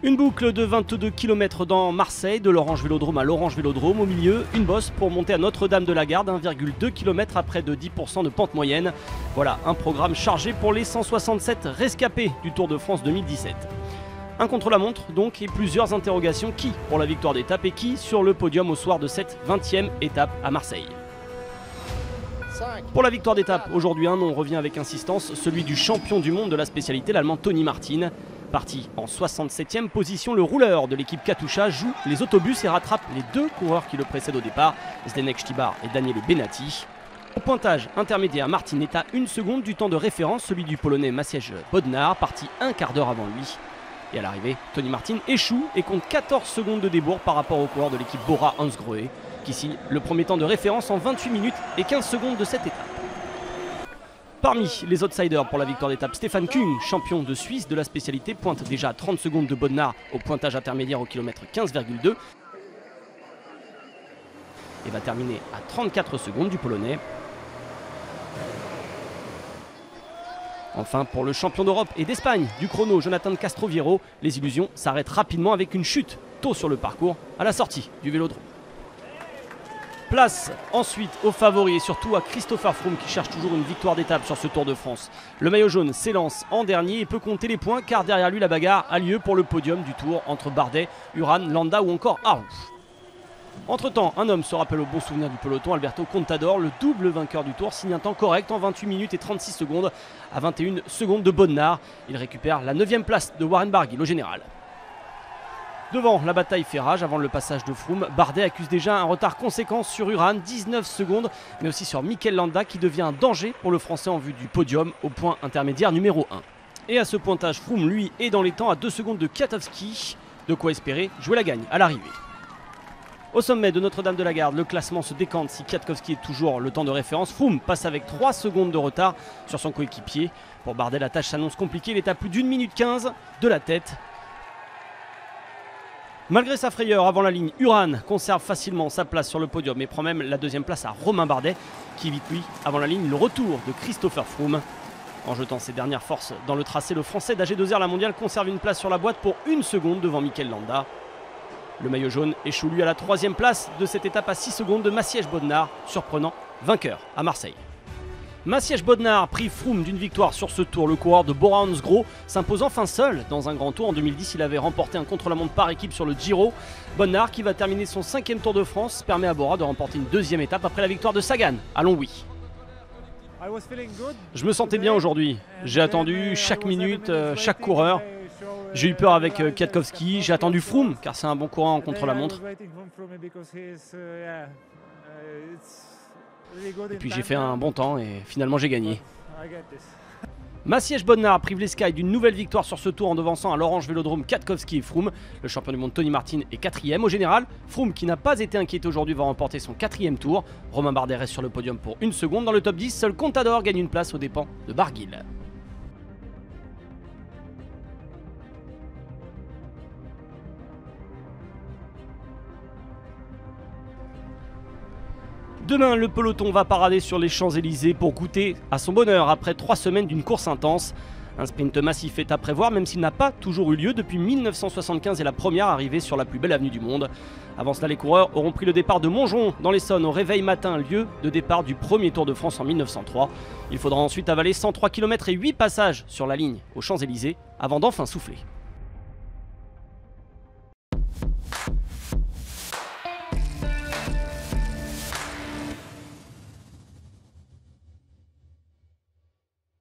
Une boucle de 22 km dans Marseille, de l'Orange Vélodrome à l'Orange Vélodrome. Au milieu, une bosse pour monter à Notre-Dame-de-la-Garde, 1,2 km à près de 10% de pente moyenne. Voilà un programme chargé pour les 167 rescapés du Tour de France 2017. Un contre-la-montre donc et plusieurs interrogations. Qui pour la victoire d'étape et qui sur le podium au soir de cette 20e étape à Marseille? Pour la victoire d'étape, aujourd'hui un nom revient avec insistance, celui du champion du monde de la spécialité, l'Allemand Tony Martin. Parti en 67e position, le rouleur de l'équipe Katusha joue les autobus et rattrape les deux coureurs qui le précèdent au départ, Zdeněk Štibar et Daniele Benati. Au pointage intermédiaire, Martin est à 1 seconde du temps de référence, celui du Polonais Maciej Bodnar, parti un quart d'heure avant lui. Et à l'arrivée, Tony Martin échoue et compte 14 secondes de débours par rapport au coureur de l'équipe Bora Hansgrohe, qui signe le premier temps de référence en 28 minutes et 15 secondes de cette étape. Parmi les outsiders pour la victoire d'étape, Stefan Küng, champion de Suisse de la spécialité, pointe déjà à 30 secondes de Bodnar au pointage intermédiaire au kilomètre 15,2 et va terminer à 34 secondes du Polonais. Enfin, pour le champion d'Europe et d'Espagne du chrono, Jonathan Castroviero, les illusions s'arrêtent rapidement avec une chute tôt sur le parcours à la sortie du Vélodrome. Place ensuite aux favoris et surtout à Christopher Froome qui cherche toujours une victoire d'étape sur ce Tour de France. Le maillot jaune s'élance en dernier et peut compter les points car derrière lui la bagarre a lieu pour le podium du Tour entre Bardet, Uran, Landa ou encore Aru. Entre temps, un homme se rappelle au bon souvenir du peloton, Alberto Contador, le double vainqueur du Tour, signe un temps correct en 28 minutes et 36 secondes à 21 secondes de Bodnar. Il récupère la 9e place de Warren Barguil au général. Devant, la bataille fait rage avant le passage de Froome. Bardet accuse déjà un retard conséquent sur Uran, 19 secondes, mais aussi sur Mikel Landa qui devient un danger pour le Français en vue du podium au point intermédiaire numéro 1. Et à ce pointage, Froome, lui, est dans les temps à 2 secondes de Kwiatkowski. De quoi espérer jouer la gagne à l'arrivée. Au sommet de Notre-Dame-de-la-Garde, le classement se décante si Kwiatkowski est toujours le temps de référence. Froome passe avec 3 secondes de retard sur son coéquipier. Pour Bardet, la tâche s'annonce compliquée, il est à plus d'1 minute 15 de la tête. Malgré sa frayeur avant la ligne, Uran conserve facilement sa place sur le podium et prend même la 2e place à Romain Bardet qui évite lui avant la ligne le retour de Christopher Froome. En jetant ses dernières forces dans le tracé, le Français d'AG2R La Mondiale conserve une place sur la boîte pour 1 seconde devant Mikel Landa. Le maillot jaune échoue lui à la 3e place de cette étape à 6 secondes de Maciej Bodnar, surprenant vainqueur à Marseille. Maciej Bodnar prit Froome d'une victoire sur ce tour. Le coureur de Bora Hansgrohe s'impose enfin seul dans un grand tour. En 2010, il avait remporté un contre-la-montre par équipe sur le Giro. Bodnar, qui va terminer son 5e Tour de France, permet à Bora de remporter une 2e étape après la victoire de Sagan à Longwy. Je me sentais bien aujourd'hui. J'ai attendu chaque minute, chaque coureur. J'ai eu peur avec Kwiatkowski, j'ai attendu Froome car c'est un bon coureur en contre-la-montre. Et puis j'ai fait un bon temps et finalement j'ai gagné. Maciej Bodnar prive les Sky d'une nouvelle victoire sur ce tour en devançant à l'Orange Vélodrome Kwiatkowski et Froome. Le champion du monde Tony Martin est 4e. Au général, Froome qui n'a pas été inquiété aujourd'hui va remporter son 4e tour. Romain Bardet reste sur le podium pour 1 seconde. Dans le top 10, seul Contador gagne une place aux dépens de Barguil. Demain, le peloton va parader sur les Champs-Élysées pour goûter à son bonheur après 3 semaines d'une course intense. Un sprint massif est à prévoir même s'il n'a pas toujours eu lieu depuis 1975 et la première arrivée sur la plus belle avenue du monde. Avant cela, les coureurs auront pris le départ de Montjon dans l'Essonne au réveil matin, lieu de départ du premier Tour de France en 1903. Il faudra ensuite avaler 103 km et 8 passages sur la ligne aux Champs-Élysées avant d'enfin souffler.